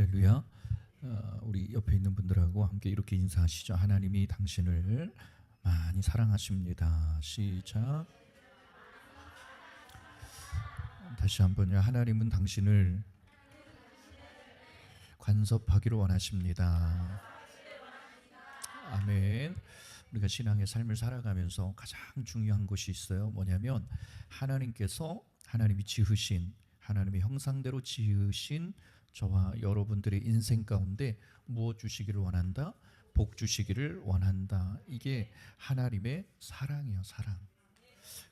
할렐루야. 우리 옆에 있는 분들하고 함께 이렇게 인사하시죠. 하나님이 당신을 많이 사랑하십니다. 시작. 다시 한번요. 하나님은 당신을 간섭하기를 원하십니다. 아멘. 우리가 신앙의 삶을 살아가면서 가장 중요한 것이 있어요. 뭐냐면 하나님이 지으신, 하나님의 형상대로 지으신 저와 여러분들의 인생 가운데 무엇 주시기를 원한다? 복 주시기를 원한다. 이게 하나님의 사랑이에요. 사랑.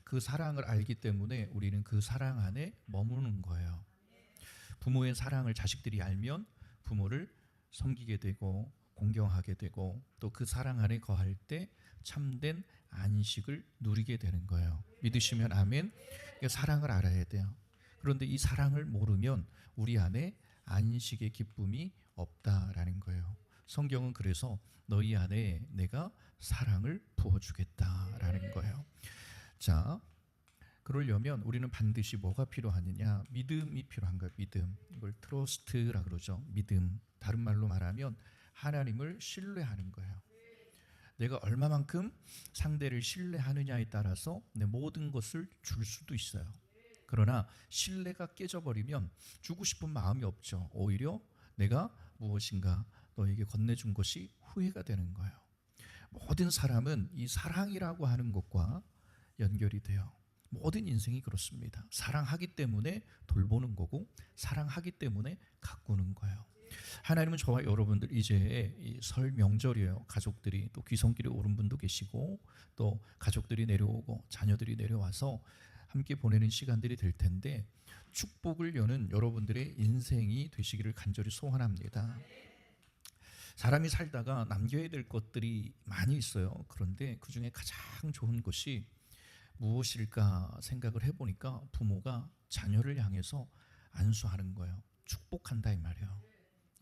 그 사랑을 알기 때문에 우리는 그 사랑 안에 머무는 거예요. 부모의 사랑을 자식들이 알면 부모를 섬기게 되고 공경하게 되고 또 그 사랑 안에 거할 때 참된 안식을 누리게 되는 거예요. 믿으시면 아멘. 사랑을 알아야 돼요. 그런데 이 사랑을 모르면 우리 안에 안식의 기쁨이 없다라는 거예요. 성경은 그래서 너희 안에 내가 사랑을 부어주겠다라는 거예요. 자, 그러려면 우리는 반드시 뭐가 필요하느냐? 믿음이 필요한 거예요. 믿음. 이걸 트러스트라 그러죠. 믿음. 다른 말로 말하면 하나님을 신뢰하는 거예요. 내가 얼마만큼 상대를 신뢰하느냐에 따라서 내 모든 것을 줄 수도 있어요. 그러나 신뢰가 깨져버리면 주고 싶은 마음이 없죠. 오히려 내가 무엇인가 너에게 건네준 것이 후회가 되는 거예요. 모든 사람은 이 사랑이라고 하는 것과 연결이 돼요. 모든 인생이 그렇습니다. 사랑하기 때문에 돌보는 거고 사랑하기 때문에 가꾸는 거예요. 하나님은 저와 여러분들 이제 설 명절이에요. 가족들이 또 귀성길에 오른 분도 계시고 또 가족들이 내려오고 자녀들이 내려와서 함께 보내는 시간들이 될 텐데 축복을 여는 여러분들의 인생이 되시기를 간절히 소원합니다. 사람이 살다가 남겨야 될 것들이 많이 있어요. 그런데 그 중에 가장 좋은 것이 무엇일까 생각을 해보니까 부모가 자녀를 향해서 안수하는 거예요. 축복한다 이 말이에요.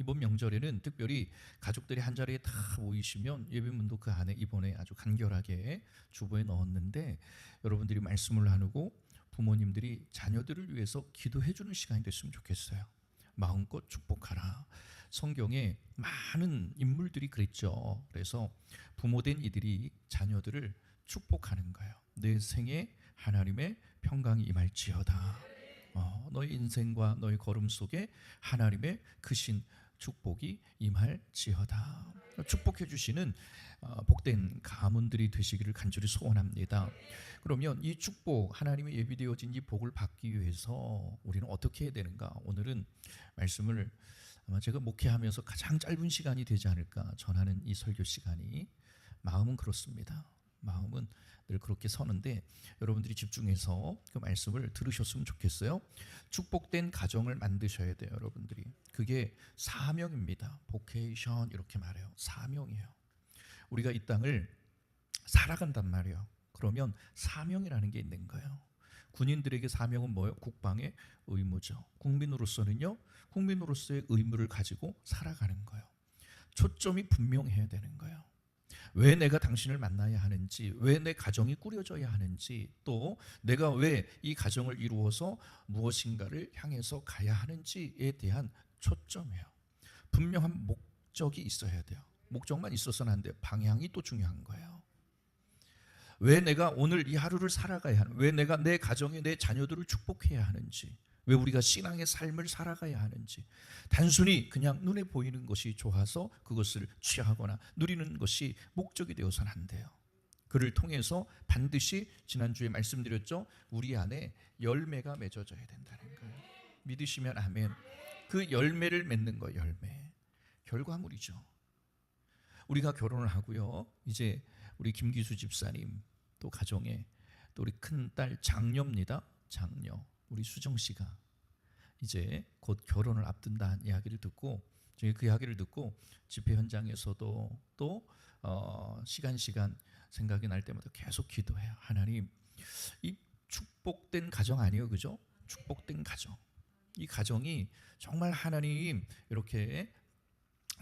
이번 명절에는 특별히 가족들이 한 자리에 다 모이시면 예배문도 그 안에 이번에 아주 간결하게 주보에 넣었는데 여러분들이 말씀을 나누고 부모님들이 자녀들을 위해서 기도해 주는 시간이 됐으면 좋겠어요. 마음껏 축복하라. 성경에 많은 인물들이 그랬죠. 그래서 부모된 이들이 자녀들을 축복하는 거예요. 내 생에 하나님의 평강이 임할지어다. 너의 인생과 너의 걸음 속에 하나님의 크신 축복이 임할지어다. 축복해 주시는 복된 가문들이 되시기를 간절히 소원합니다. 그러면 이 축복, 하나님의 예비되어진 이 복을 받기 위해서 우리는 어떻게 해야 되는가? 오늘은 말씀을 아마 제가 목회하면서 가장 짧은 시간이 되지 않을까 전하는 이 설교 시간이, 마음은 그렇습니다. 마음은 늘 그렇게 서는데 여러분들이 집중해서 그 말씀을 들으셨으면 좋겠어요. 축복된 가정을 만드셔야 돼요. 여러분들이. 그게 사명입니다. 보케이션 이렇게 말해요. 사명이에요. 우리가 이 땅을 살아간단 말이에요. 그러면 사명이라는 게 있는 거예요. 군인들에게 사명은 뭐예요? 국방의 의무죠. 국민으로서는요, 국민으로서의 의무를 가지고 살아가는 거예요. 초점이 분명해야 되는 거예요. 왜 내가 당신을 만나야 하는지, 왜 내 가정이 꾸려져야 하는지, 또 내가 왜 이 가정을 이루어서 무엇인가를 향해서 가야 하는지에 대한 초점이에요. 분명한 목적이 있어야 돼요. 목적만 있어서는 안 돼요. 방향이 또 중요한 거예요. 왜 내가 오늘 이 하루를 살아가야 하는지, 왜 내가 내 가정에 내 자녀들을 축복해야 하는지, 왜 우리가 신앙의 삶을 살아가야 하는지, 단순히 그냥 눈에 보이는 것이 좋아서 그것을 취하거나 누리는 것이 목적이 되어서는 안 돼요. 그를 통해서 반드시 지난주에 말씀드렸죠. 우리 안에 열매가 맺어져야 된다는 거예요. 믿으시면 아멘. 그 열매를 맺는 거예요. 열매. 결과물이죠. 우리가 결혼을 하고요. 이제 우리 김기수 집사님 또 가정에 또 우리 큰딸 장녀입니다. 장녀. 우리 수정 씨가 이제 곧 결혼을 앞둔다는 이야기를 듣고, 저희 그 이야기를 듣고 집회 현장에서도 또 시간 생각이 날 때마다 계속 기도해요. 하나님, 이 축복된 가정 아니에요, 그죠? 축복된 가정. 이 가정이 정말 하나님 이렇게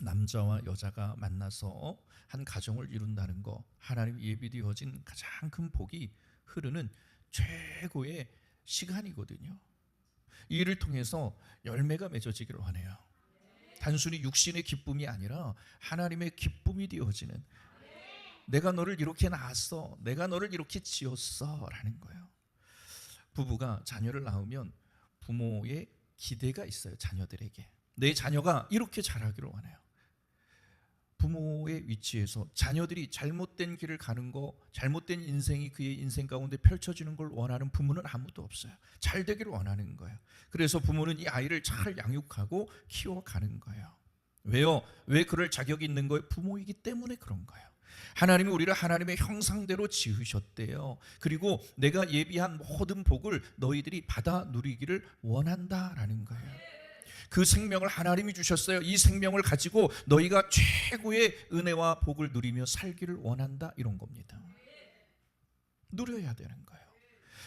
남자와 여자가 만나서 한 가정을 이룬다는 거, 하나님 예비되어진 가장 큰 복이 흐르는 최고의 시간이거든요. 이 일을 통해서 열매가 맺어지기를 원해요. 단순히 육신의 기쁨이 아니라 하나님의 기쁨이 되어지는, 내가 너를 이렇게 낳았어, 내가 너를 이렇게 지었어 라는 거예요. 부부가 자녀를 낳으면 부모의 기대가 있어요. 자녀들에게 내 자녀가 이렇게 자라기를 원해요. 부모의 위치에서 자녀들이 잘못된 길을 가는 거, 잘못된 인생이 그의 인생 가운데 펼쳐지는 걸 원하는 부모는 아무도 없어요. 잘 되기를 원하는 거예요. 그래서 부모는 이 아이를 잘 양육하고 키워가는 거예요. 왜요? 왜 그럴 자격이 있는 거예요? 부모이기 때문에 그런 거예요. 하나님이 우리를 하나님의 형상대로 지으셨대요. 그리고 내가 예비한 모든 복을 너희들이 받아 누리기를 원한다라는 거예요. 그 생명을 하나님이 주셨어요. 이 생명을 가지고 너희가 최고의 은혜와 복을 누리며 살기를 원한다, 이런 겁니다. 누려야 되는 거예요.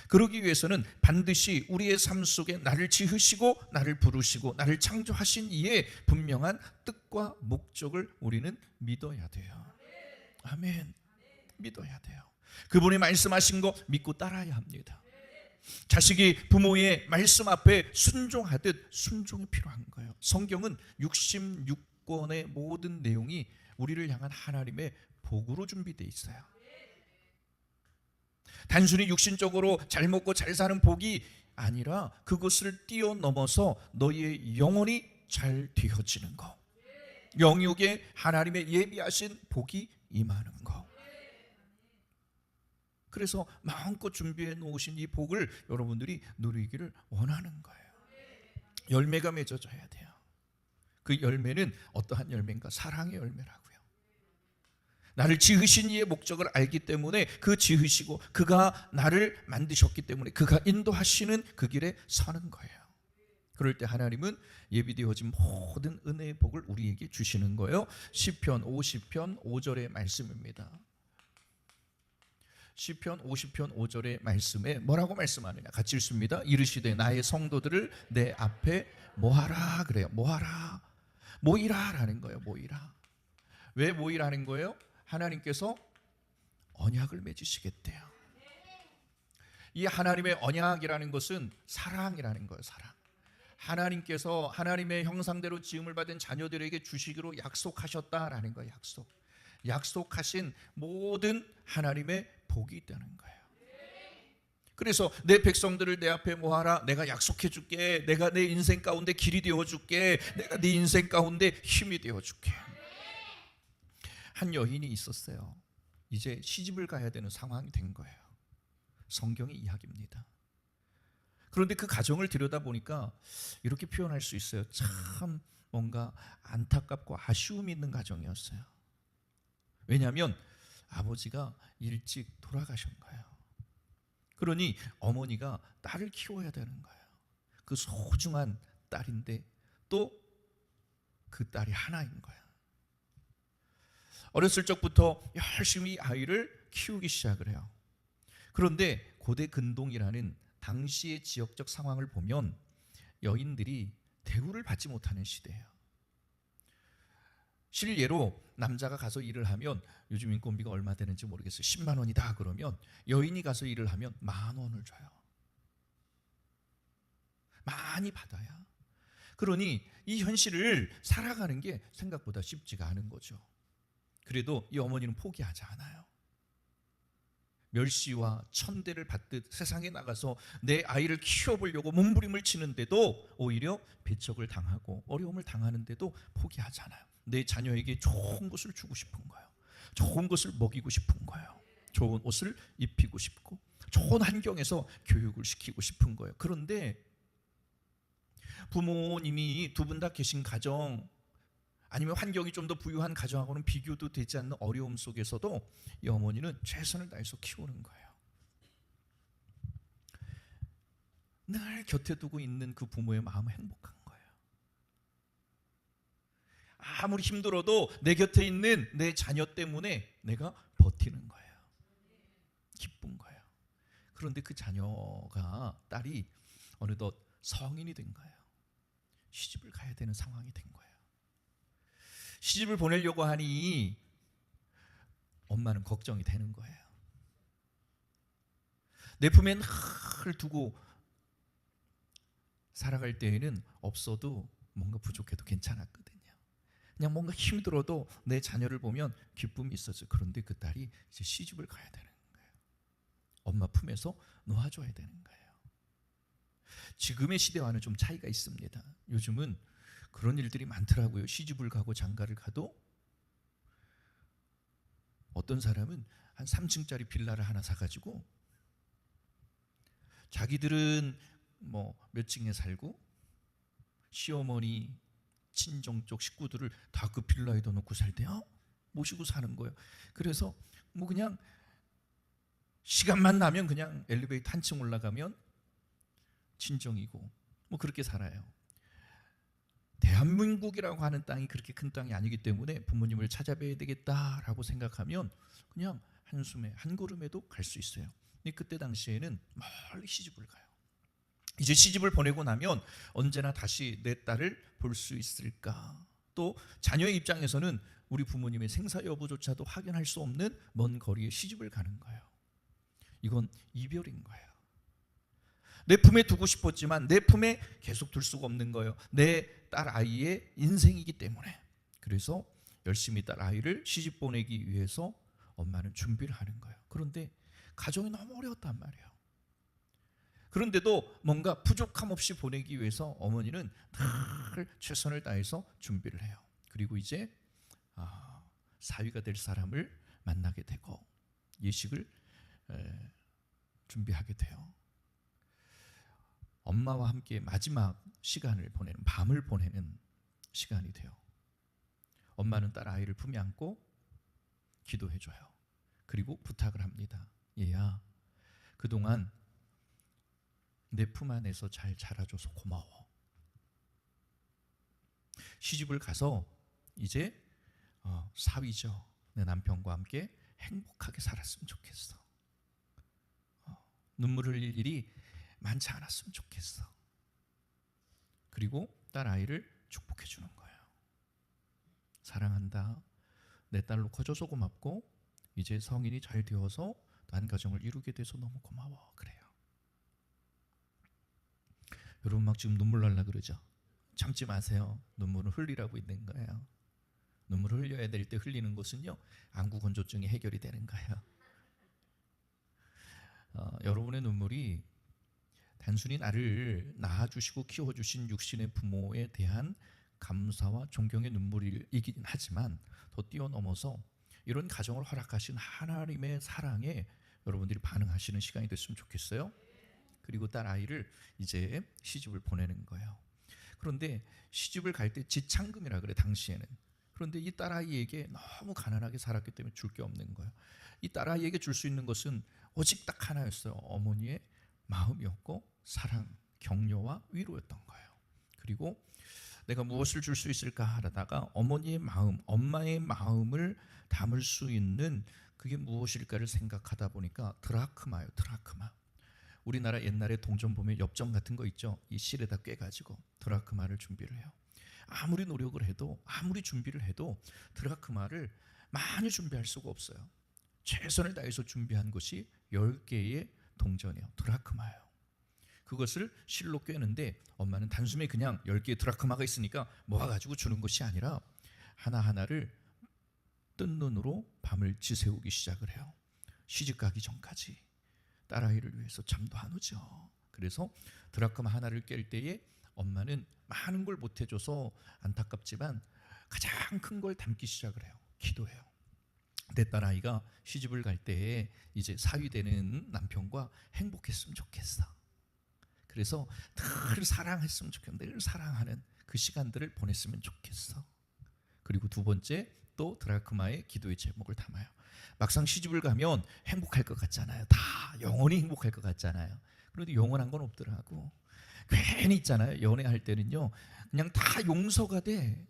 그러기 위해서는 반드시 우리의 삶 속에 나를 지으시고 나를 부르시고 나를 창조하신 이의 분명한 뜻과 목적을 우리는 믿어야 돼요. 아멘. 믿어야 돼요. 그분이 말씀하신 거 믿고 따라야 합니다. 자식이 부모의 말씀 앞에 순종하듯 순종이 필요한 거예요. 성경은 66권의 모든 내용이 우리를 향한 하나님의 복으로 준비되어 있어요. 단순히 육신적으로 잘 먹고 잘 사는 복이 아니라 그것을 뛰어넘어서 너희의 영혼이 잘 되어지는 거, 영육에 하나님의 예비하신 복이 임하는 거. 그래서 마음껏 준비해 놓으신 이 복을 여러분들이 누리기를 원하는 거예요. 열매가 맺어져야 돼요. 그 열매는 어떠한 열매인가? 사랑의 열매라고요. 나를 지으신 이의 목적을 알기 때문에 그 지으시고 그가 나를 만드셨기 때문에 그가 인도하시는 그 길에 서는 거예요. 그럴 때 하나님은 예비되어진 모든 은혜의 복을 우리에게 주시는 거예요. 시편 50편 5절의 말씀입니다. 시편 50편 5절의 말씀에 뭐라고 말씀하느냐? 같이 읽습니다. 이르시되 나의 성도들을 내 앞에 모아라 그래요. 모아라, 모이라라는 거예요. 모이라. 왜 모이라는 거예요? 하나님께서 언약을 맺으시겠대요. 이 하나님의 언약이라는 것은 사랑이라는 거예요. 사랑. 하나님께서 하나님의 형상대로 지음을 받은 자녀들에게 주시기로 약속하셨다라는 거예요. 약속하신 모든 하나님의 복이 있다는 거예요. 그래서 내 백성들을 내 앞에 모아라. 내가 약속해 줄게. 내가 내 인생 가운데 길이 되어 줄게. 내가 네 인생 가운데 힘이 되어 줄게. 한 여인이 있었어요. 이제 시집을 가야 되는 상황이 된 거예요. 성경의 이야기입니다. 그런데 그 가정을 들여다보니까 이렇게 표현할 수 있어요. 참 뭔가 안타깝고 아쉬움이 있는 가정이었어요. 왜냐하면 아버지가 일찍 돌아가신 거예요. 그러니 어머니가 딸을 키워야 되는 거예요. 그 소중한 딸인데 또 그 딸이 하나인 거예요. 어렸을 적부터 열심히 아이를 키우기 시작을 해요. 그런데 고대 근동이라는 당시의 지역적 상황을 보면 여인들이 대우를 받지 못하는 시대예요. 실례로 남자가 가서 일을 하면 요즘 인건비가 얼마 되는지 모르겠어요. 10만 원이다 그러면 여인이 가서 일을 하면 10,000원을 줘요. 많이 받아야. 그러니 이 현실을 살아가는 게 생각보다 쉽지가 않은 거죠. 그래도 이 어머니는 포기하지 않아요. 멸시와 천대를 받듯 세상에 나가서 내 아이를 키워보려고 몸부림을 치는데도 오히려 배척을 당하고 어려움을 당하는데도 포기하지 않아요. 내 자녀에게 좋은 것을 주고 싶은 거예요. 좋은 것을 먹이고 싶은 거예요. 좋은 옷을 입히고 싶고 좋은 환경에서 교육을 시키고 싶은 거예요. 그런데 부모님이 두 분 다 계신 가정, 아니면 환경이 좀 더 부유한 가정하고는 비교도 되지 않는 어려움 속에서도 이 어머니는 최선을 다해서 키우는 거예요. 늘 곁에 두고 있는 그 부모의 마음은 행복한 거예요. 아무리 힘들어도 내 곁에 있는 내 자녀 때문에 내가 버티는 거예요. 기쁜 거예요. 그런데 그 자녀가, 딸이 어느덧 성인이 된 거예요. 시집을 가야 되는 상황이 된 거예요. 시집을 보내려고 하니 엄마는 걱정이 되는 거예요. 내 품에 늘 두고 살아갈 때에는 없어도 뭔가 부족해도 괜찮았거든요. 그냥 뭔가 힘들어도 내 자녀를 보면 기쁨이 있었어요. 그런데 그 딸이 이제 시집을 가야 되는 거예요. 엄마 품에서 놓아줘야 되는 거예요. 지금의 시대와는 좀 차이가 있습니다. 요즘은 그런 일들이 많더라고요. 시집을 가고 장가를 가도 어떤 사람은 한 3층짜리 빌라를 하나 사가지고 자기들은 뭐 몇 층에 살고 시어머니 친정 쪽 식구들을 다 그 빌라에다 놓고 살대요. 모시고 사는 거예요. 그래서 뭐 그냥 시간만 나면 그냥 엘리베이터 한 층 올라가면 친정이고 뭐 그렇게 살아요. 대한민국이라고 하는 땅이 그렇게 큰 땅이 아니기 때문에 부모님을 찾아뵈야 되겠다라고 생각하면 그냥 한숨에 한 걸음에도 갈 수 있어요. 근데 그때 당시에는 멀리 시집을 가요. 이제 시집을 보내고 나면 언제나 다시 내 딸을 볼 수 있을까? 또 자녀의 입장에서는 우리 부모님의 생사 여부조차도 확인할 수 없는 먼 거리에 시집을 가는 거예요. 이건 이별인 거예요. 내 품에 두고 싶었지만 내 품에 계속 둘 수가 없는 거예요. 내 딸 아이의 인생이기 때문에. 그래서 열심히 딸 아이를 시집 보내기 위해서 엄마는 준비를 하는 거예요. 그런데 가정이 너무 어려웠단 말이에요. 그런데도 뭔가 부족함 없이 보내기 위해서 어머니는 늘 최선을 다해서 준비를 해요. 그리고 이제 사위가 될 사람을 만나게 되고 예식을 준비하게 돼요. 엄마와 함께 마지막 시간을 보내는, 밤을 보내는 시간이 돼요. 엄마는 딸 아이를 품에 안고 기도해줘요. 그리고 부탁을 합니다. 얘야, 그동안 내 품 안에서 잘 자라줘서 고마워. 시집을 가서 이제 사위죠, 내 남편과 함께 행복하게 살았으면 좋겠어. 눈물 흘릴 일이 많지 않았으면 좋겠어. 그리고 딸 아이를 축복해 주는 거예요. 사랑한다. 내 딸로 커져서 고맙고 이제 성인이 잘 되어서 난 가정을 이루게 돼서 너무 고마워. 그래요. 여러분 막 지금 눈물 날라 그러죠? 참지 마세요. 눈물을 흘리라고 있는 거예요. 눈물을 흘려야 될 때 흘리는 것은요, 안구 건조증이 해결이 되는 거예요. 여러분의 눈물이 단순히 나를 낳아주시고 키워주신 육신의 부모에 대한 감사와 존경의 눈물이긴 하지만 더 뛰어넘어서 이런 가정을 허락하신 하나님의 사랑에 여러분들이 반응하시는 시간이 됐으면 좋겠어요. 그리고 딸 아이를 이제 시집을 보내는 거예요. 그런데 시집을 갈 때 지창금이라 그래, 당시에는. 그런데 이 딸 아이에게 너무 가난하게 살았기 때문에 줄 게 없는 거예요. 이 딸 아이에게 줄 수 있는 것은 오직 딱 하나였어요. 어머니의 마음이었고 사랑, 격려와 위로였던 거예요. 그리고 내가 무엇을 줄 수 있을까 하다가 어머니의 마음, 엄마의 마음을 담을 수 있는 그게 무엇일까를 생각하다 보니까 드라크마예요. 드라크마. 우리나라 옛날에 동전 보면 엽전 같은 거 있죠. 이 실에다 꿰가지고 드라크마를 준비를 해요. 아무리 노력을 해도, 아무리 준비를 해도 드라크마를 많이 준비할 수가 없어요. 최선을 다해서 준비한 것이 10개의 동전이에요. 드라크마예요. 그것을 실로 꿰는데 엄마는 단숨에 그냥 10개의 드라크마가 있으니까 모아가지고 주는 것이 아니라 하나하나를 뜬 눈으로 밤을 지새우기 시작을 해요. 시집가기 전까지 딸아이를 위해서 잠도 안 오죠. 그래서 드라크마 하나를 깰 때에 엄마는 많은 걸 못 해줘서 안타깝지만 가장 큰 걸 담기 시작을 해요. 기도해요. 내 딸아이가 시집을 갈 때에 이제 사위 되는 남편과 행복했으면 좋겠어. 그래서 늘 사랑했으면 좋겠어. 늘 사랑하는 그 시간들을 보냈으면 좋겠어. 그리고 두 번째, 또 드라크마의 기도의 제목을 담아요. 막상 시집을 가면 행복할 것 같잖아요. 다 영원히 행복할 것 같잖아요. 그런데 영원한 건 없더라고. 괜히 있잖아요. 연애할 때는요, 그냥 다 용서가 돼.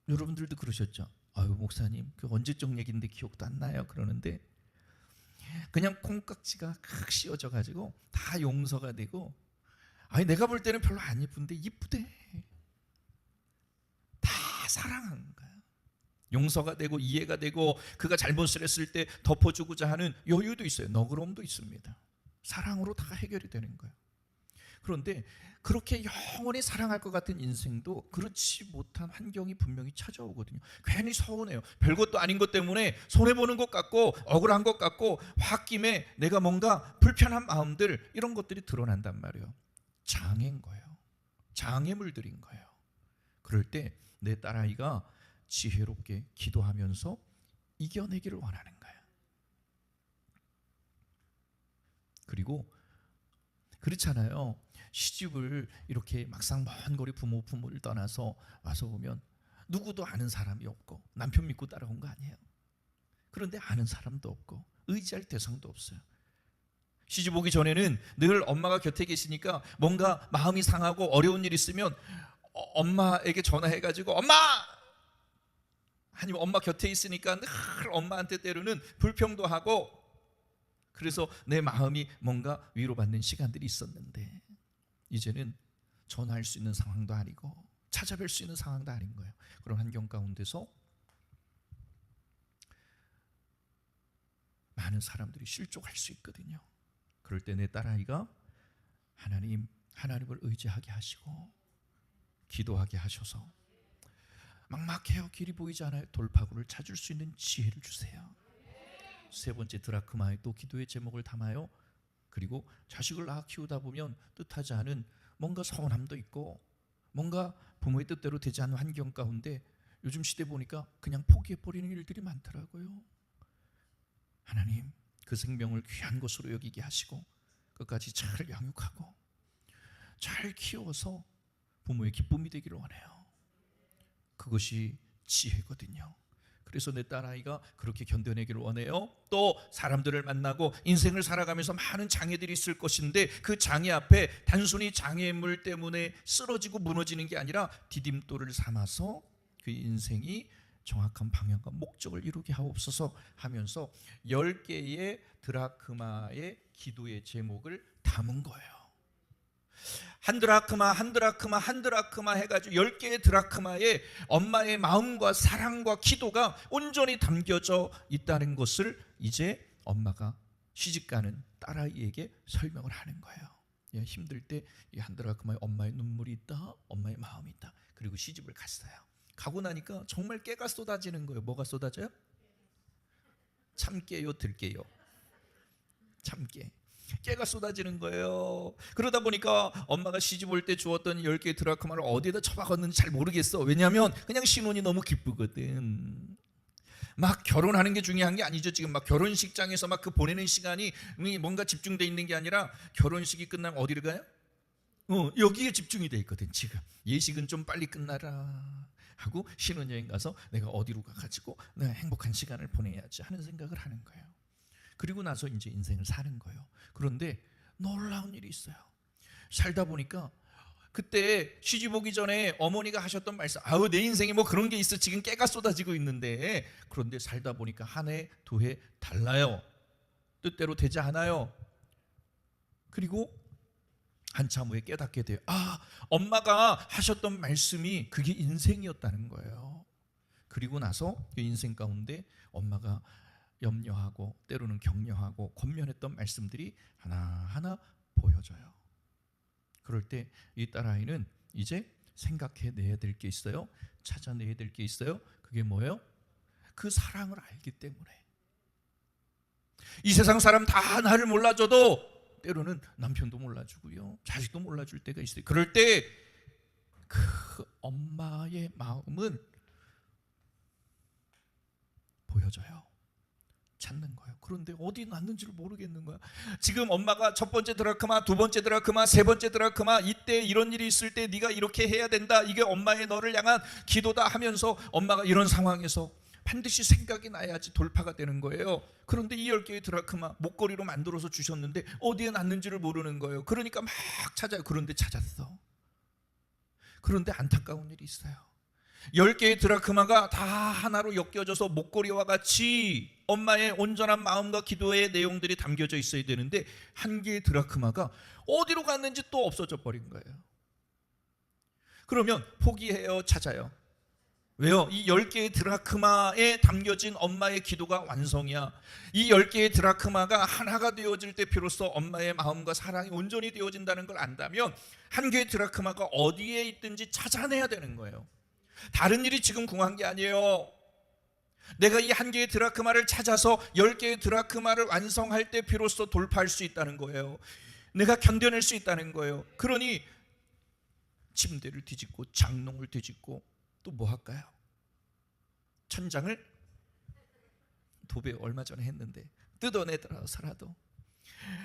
여러분들도 그러셨죠? 아유 목사님, 그 언제적 얘기인데 기억도 안 나요. 그러는데 그냥 콩깍지가 칵 씌워져 가지고 다 용서가 되고, 아니 내가 볼 때는 별로 안 예쁜데 이쁘대. 다 사랑하는 거야. 용서가 되고 이해가 되고 그가 잘못을 했을 때 덮어주고자 하는 여유도 있어요. 너그러움도 있습니다. 사랑으로 다 해결이 되는 거예요. 그런데 그렇게 영원히 사랑할 것 같은 인생도 그렇지 못한 환경이 분명히 찾아오거든요. 괜히 서운해요. 별것도 아닌 것 때문에 손해보는 것 같고 억울한 것 같고 홧김에 내가 뭔가 불편한 마음들, 이런 것들이 드러난단 말이에요. 장애인 거예요. 장애 물들인 거예요. 그럴 때 내 딸아이가 지혜롭게 기도하면서 이겨내기를 원하는 거예요. 그리고 그렇잖아요. 시집을 이렇게 막상 먼 거리 부모를 떠나서 와서 보면 누구도 아는 사람이 없고 남편 믿고 따라온 거 아니에요. 그런데 아는 사람도 없고 의지할 대상도 없어요. 시집 오기 전에는 늘 엄마가 곁에 계시니까 뭔가 마음이 상하고 어려운 일 있으면 엄마에게 전화해가지고 엄마! 아니면 엄마 곁에 있으니까 늘 엄마한테 때로는 불평도 하고, 그래서 내 마음이 뭔가 위로받는 시간들이 있었는데 이제는 전화할 수 있는 상황도 아니고 찾아뵐 수 있는 상황도 아닌 거예요. 그런 환경 가운데서 많은 사람들이 실족할 수 있거든요. 그럴 때 내 딸아이가 하나님을 의지하게 하시고 기도하게 하셔서 막막해요. 길이 보이지 않아요. 돌파구를 찾을 수 있는 지혜를 주세요. 세 번째, 드라크마의 또 기도의 제목을 담아요. 그리고 자식을 낳아 키우다 보면 뜻하지 않은 뭔가 서운함도 있고 뭔가 부모의 뜻대로 되지 않는 환경 가운데 요즘 시대 보니까 그냥 포기해버리는 일들이 많더라고요. 하나님, 그 생명을 귀한 것으로 여기게 하시고 끝까지 잘 양육하고 잘 키워서 부모의 기쁨이 되기를 원해요. 그것이 지혜거든요. 그래서 내 딸아이가 그렇게 견뎌내기를 원해요. 또 사람들을 만나고 인생을 살아가면서 많은 장애들이 있을 것인데 그 장애 앞에 단순히 장애물 때문에 쓰러지고 무너지는 게 아니라 디딤돌을 삼아서 그 인생이 정확한 방향과 목적을 이루게 하옵소서 하면서 10개의 드라크마의 기도의 제목을 담은 거예요. 한 드라크마 한 드라크마 한 드라크마 해가지고 10개의 드라크마에 엄마의 마음과 사랑과 기도가 온전히 담겨져 있다는 것을 이제 엄마가 시집가는 딸아이에게 설명을 하는 거예요. 힘들 때 이 한 드라크마에 엄마의 눈물이 있다, 엄마의 마음이 있다. 그리고 시집을 갔어요. 가고 나니까 정말 깨가 쏟아지는 거예요. 뭐가 쏟아져요? 참깨요, 들깨요? 참깨. 깨가 쏟아지는 거예요. 그러다 보니까 엄마가 시집 올 때 주었던 10개의 드라크마를 어디에다 처박았는지 잘 모르겠어. 왜냐하면 그냥 신혼이 너무 기쁘거든. 막 결혼하는 게 중요한 게 아니죠. 지금 막 결혼식장에서 막 그 보내는 시간이 뭔가 집중돼 있는 게 아니라 결혼식이 끝나면 어디를 가요? 여기에 집중이 돼 있거든. 지금 예식은 좀 빨리 끝나라 하고 신혼여행 가서 내가 어디로 가가지고 내가 행복한 시간을 보내야지 하는 생각을 하는 거예요. 그리고 나서 이제 인생을 사는 거예요. 그런데 놀라운 일이 있어요. 살다 보니까 그때 시집 오기 전에 어머니가 하셨던 말씀, 아우 내 인생에 뭐 그런 게 있어, 지금 깨가 쏟아지고 있는데. 그런데 살다 보니까 한 해, 두 해 달라요. 뜻대로 되지 않아요. 그리고 한참 후에 깨닫게 돼요. 엄마가 하셨던 말씀이 그게 인생이었다는 거예요. 그리고 나서 그 인생 가운데 엄마가 염려하고 때로는 격려하고 권면했던 말씀들이 하나하나 보여져요. 그럴 때 이 딸아이는 이제 생각해내야 될 게 있어요. 찾아내야 될 게 있어요. 그게 뭐예요? 그 사랑을 알기 때문에. 이 세상 사람 다 나를 몰라줘도 때로는 남편도 몰라주고요, 자식도 몰라줄 때가 있어요. 그럴 때 그 엄마의 마음은 보여져요. 찾는 거예요. 그런데 어디 놨는지를 모르겠는 거야. 지금 엄마가 첫 번째 드라크마, 두 번째 드라크마, 세 번째 드라크마, 이때 이런 일이 있을 때 네가 이렇게 해야 된다, 이게 엄마의 너를 향한 기도다 하면서 엄마가 이런 상황에서 반드시 생각이 나야지 돌파가 되는 거예요. 그런데 이 10개의 드라크마 목걸이로 만들어서 주셨는데 어디에 놨는지를 모르는 거예요. 그러니까 막 찾아요. 그런데 찾았어. 그런데 안타까운 일이 있어요. 10개의 드라크마가 다 하나로 엮여져서 목걸이와 같이 엄마의 온전한 마음과 기도의 내용들이 담겨져 있어야 되는데 한 개의 드라크마가 어디로 갔는지 또 없어져 버린 거예요. 그러면 포기해요, 찾아요? 왜요? 이 10개의 드라크마에 담겨진 엄마의 기도가 완성이야. 이 10개의 드라크마가 하나가 되어질 때 비로소 엄마의 마음과 사랑이 온전히 되어진다는 걸 안다면 한 개의 드라크마가 어디에 있든지 찾아내야 되는 거예요. 다른 일이 지금 궁한 게 아니에요. 내가 이 한 개의 드라크마를 찾아서 10개의 드라크마를 완성할 때 비로소 돌파할 수 있다는 거예요. 내가 견뎌낼 수 있다는 거예요. 그러니 침대를 뒤집고 장롱을 뒤집고 또 뭐 할까요? 천장을 도배 얼마 전에 했는데 뜯어내더라도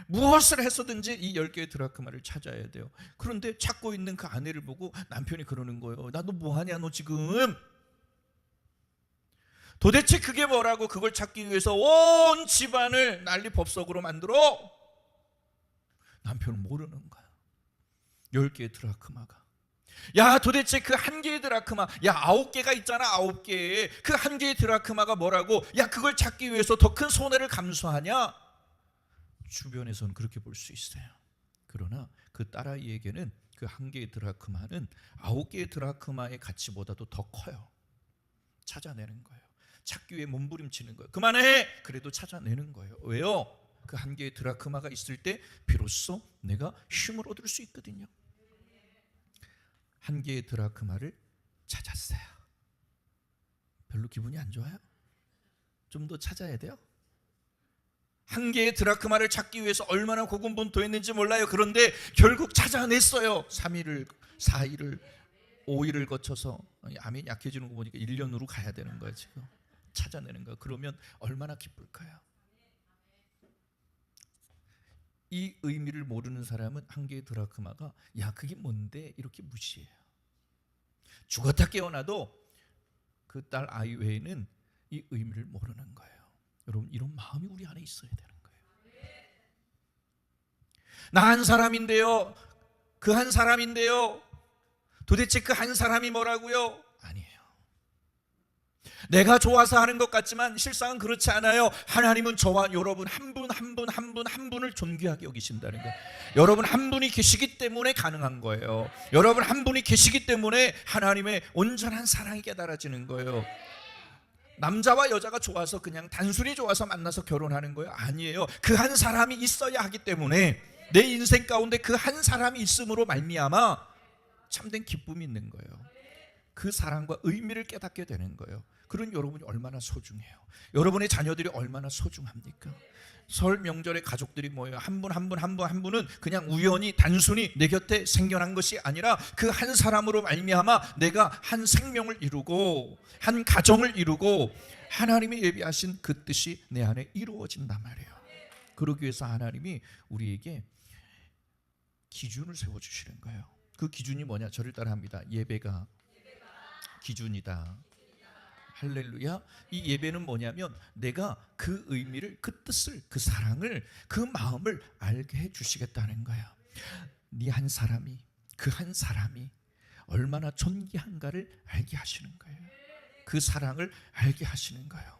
무엇을 해서든지 이 10개의 드라크마를 찾아야 돼요. 그런데 찾고 있는 그 아내를 보고 남편이 그러는 거예요. 나 너 뭐하냐 너 지금. 도대체 그게 뭐라고 그걸 찾기 위해서 온 집안을 난리법석으로 만들어? 남편은 모르는 거야. 10개의 드라크마가. 야 도대체 그 한 개의 드라크마, 야 9개가 있잖아. 9개. 그 한 개의 드라크마가 뭐라고? 야 그걸 찾기 위해서 더 큰 손해를 감수하냐? 주변에서는 그렇게 볼 수 있어요. 그러나 그 딸아이에게는 그 한 개의 드라크마는 9개의 드라크마의 가치보다도 더 커요. 찾아내는 거예요. 찾기 위해 몸부림치는 거예요. 그만해! 그래도 찾아내는 거예요. 왜요? 그 한 개의 드라크마가 있을 때 비로소 내가 힘을 얻을 수 있거든요. 한 개의 드라크마를 찾았어요. 별로 기분이 안 좋아요? 좀 더 찾아야 돼요? 한 개의 드라크마를 찾기 위해서 얼마나 고군분투했는지 몰라요. 그런데 결국 찾아냈어요. 3일을 4일을 5일을 거쳐서. 암이 약해지는 거 보니까 1년으로 가야 되는 거예요. 지금 찾아내는 거예요. 그러면 얼마나 기쁠까요? 이 의미를 모르는 사람은 한 개의 드라크마가 야 그게 뭔데 이렇게 무시해요. 죽었다 깨어나도 그 딸 아이 외에는 이 의미를 모르는 거예요. 여러분 이런 마음이 우리 안에 있어야 되는 거예요. 나 한 사람인데요, 그 한 사람인데요, 도대체 그 한 사람이 뭐라고요? 아니에요. 내가 좋아서 하는 것 같지만 실상은 그렇지 않아요. 하나님은 저와 여러분 한 분 한 분을 존귀하게 여기신다는 거예요. 여러분 한 분이 계시기 때문에 가능한 거예요. 여러분 한 분이 계시기 때문에 하나님의 온전한 사랑이 깨달아지는 거예요. 남자와 여자가 좋아서 그냥 단순히 좋아서 만나서 결혼하는 거예요? 아니에요. 그 한 사람이 있어야 하기 때문에 내 인생 가운데 그 한 사람이 있음으로 말미암아 참된 기쁨이 있는 거예요. 그 사랑과 의미를 깨닫게 되는 거예요. 그런 여러분이 얼마나 소중해요. 여러분의 자녀들이 얼마나 소중합니까? 설 명절에 가족들이 모여요. 한 분은 그냥 우연히 단순히 내 곁에 생겨난 것이 아니라 그 한 사람으로 말미암아 내가 한 생명을 이루고 한 가정을 이루고 하나님이 예비하신 그 뜻이 내 안에 이루어진단 말이에요. 그러기 위해서 하나님이 우리에게 기준을 세워주시는 거예요. 그 기준이 뭐냐? 저를 따라합니다. 예배가 기준이다. 할렐루야. 이 예배는 뭐냐면 내가 그 의미를, 그 뜻을, 그 사랑을, 그 마음을 알게 해주시겠다는 거야. 네 한 사람이, 그 한 사람이 얼마나 존귀한가를 알게 하시는 거예요. 그 사랑을 알게 하시는 거예요.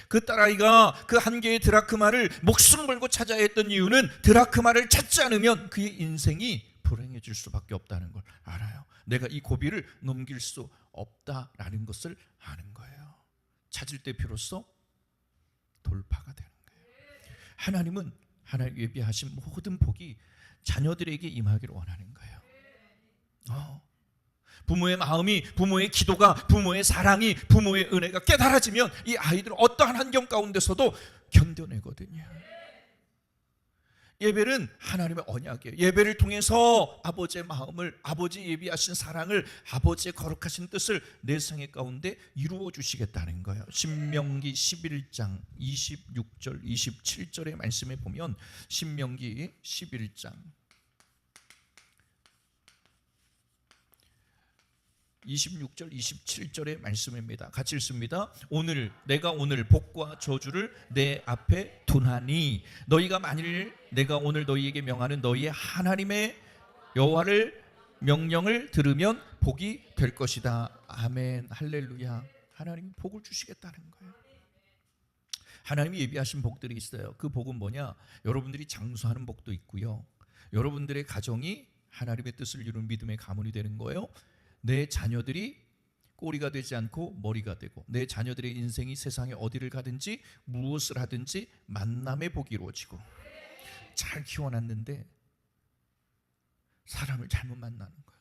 그 딸아이가 그 한 개의 드라크마를 목숨 걸고 찾아야 했던 이유는 드라크마를 찾지 않으면 그의 인생이 불행해질 수밖에 없다는 걸 알아요. 내가 이 고비를 넘길 수 없다라는 것을 아는 거예요. 찾을 때 비로소 돌파가 되는 거예요. 하나님은 하나님 예비하신 모든 복이 자녀들에게 임하기를 원하는 거예요. 부모의 마음이, 부모의 기도가, 부모의 사랑이, 부모의 은혜가 깨달아지면 이 아이들은 어떠한 환경 가운데서도 견뎌내거든요. 예배는 하나님의 언약이에요. 예배를 통해서 아버지의 마음을, 아버지 예비하신 사랑을, 아버지의 거룩하신 뜻을 내 생애 가운데 이루어 주시겠다는 거예요. 신명기 11장 26절 27절의 말씀에 보면 신명기 11장 26절 27절의 말씀입니다. 같이 읽습니다. 내가 오늘 복과 저주를 내 앞에 두나니 너희가 만일 내가 오늘 너희에게 명하는 너희의 하나님의 여호와를 명령을 들으면 복이 될 것이다. 아멘. 할렐루야. 하나님이 복을 주시겠다는 거예요. 하나님이 예비하신 복들이 있어요. 그 복은 뭐냐? 여러분들이 장수하는 복도 있고요. 여러분들의 가정이 하나님의 뜻을 이루는 믿음의 가문이 되는 거예요. 내 자녀들이 꼬리가 되지 않고 머리가 되고 내 자녀들의 인생이 세상에 어디를 가든지 무엇을 하든지 만남의 복이 이루어지고 잘 키워놨는데 사람을 잘못 만나는 거야.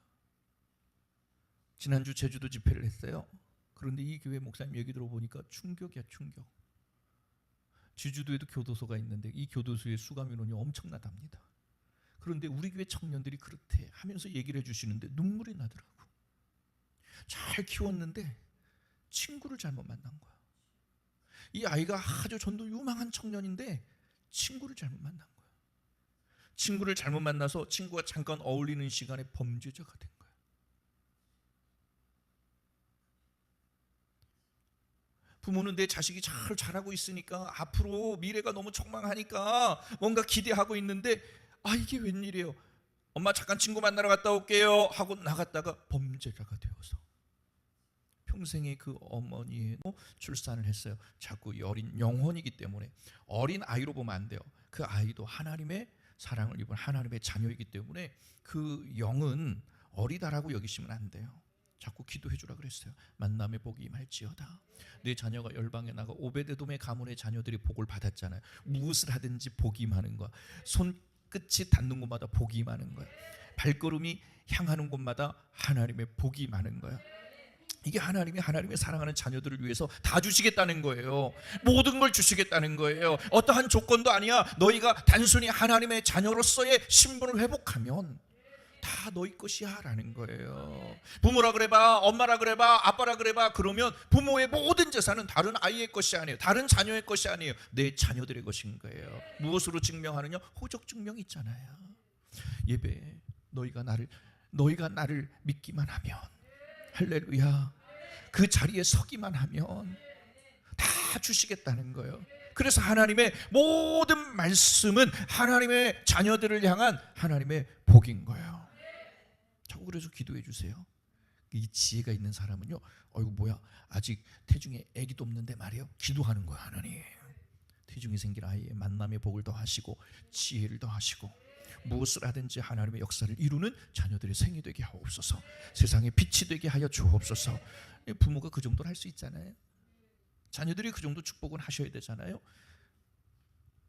지난주 제주도 집회를 했어요. 그런데 이 교회 목사님 얘기 들어보니까 충격이야, 충격. 제주도에도 교도소가 있는데 이 교도소의 수감 인원이 엄청나답니다. 그런데 우리 교회 청년들이 그렇대 하면서 얘기를 해주시는데 눈물이 나더라고. 잘 키웠는데 친구를 잘못 만난 거야. 이 아이가 아주 전도 유망한 청년인데 친구를 잘못 만난 거야. 친구를 잘못 만나서 친구가 잠깐 어울리는 시간에 범죄자가 된 거야. 부모는 내 자식이 잘 자라고 있으니까 앞으로 미래가 너무 촉망하니까 뭔가 기대하고 있는데 이게 웬일이에요. 엄마 잠깐 친구 만나러 갔다 올게요 하고 나갔다가 범죄자가 되어서 평생의 그 어머니의 출산을 했어요. 자꾸 어린 영혼이기 때문에 어린 아이로 보면 안 돼요. 그 아이도 하나님의 사랑을 입은 하나님의 자녀이기 때문에 그 영은 어리다라고 여기시면 안 돼요. 자꾸 기도해 주라 그랬어요. 만남의 복이 임할지어다. 내 자녀가 열방에 나가 오베데돔의 가문의 자녀들이 복을 받았잖아요. 무엇을 하든지 복이 임하는 거야. 손끝이 닿는 곳마다 복이 임하는 거야. 발걸음이 향하는 곳마다 하나님의 복이 임하는 거야. 이게 하나님의 사랑하는 자녀들을 위해서 다 주시겠다는 거예요. 모든 걸 주시겠다는 거예요. 어떠한 조건도 아니야. 너희가 단순히 하나님의 자녀로서의 신분을 회복하면 다 너희 것이야 라는 거예요. 부모라 그래봐, 엄마라 그래봐, 아빠라 그래봐. 그러면 부모의 모든 재산은 다른 아이의 것이 아니에요. 다른 자녀의 것이 아니에요. 내 자녀들의 것인 거예요. 무엇으로 증명하느냐? 호적 증명이 있잖아요. 예배, 너희가 나를 믿기만 하면, 할렐루야, 그 자리에 서기만 하면 다 주시겠다는 거예요. 그래서 하나님의 모든 말씀은 하나님의 자녀들을 향한 하나님의 복인 거예요. 자꾸 그래서 기도해 주세요. 이 지혜가 있는 사람은요, 어이구 뭐야, 아직 태중에 아기도 없는데 말이에요, 기도하는 거야. 하나님, 태중에 생긴 아이의 만남의 복을 더하시고 지혜를 더하시고 무엇을 하든지 하나님의 역사를 이루는 자녀들의 생이 되게 하옵소서. 세상에 빛이 되게 하여 주옵소서. 부모가 그 정도는 할 수 있잖아요. 자녀들이 그 정도 축복은 하셔야 되잖아요.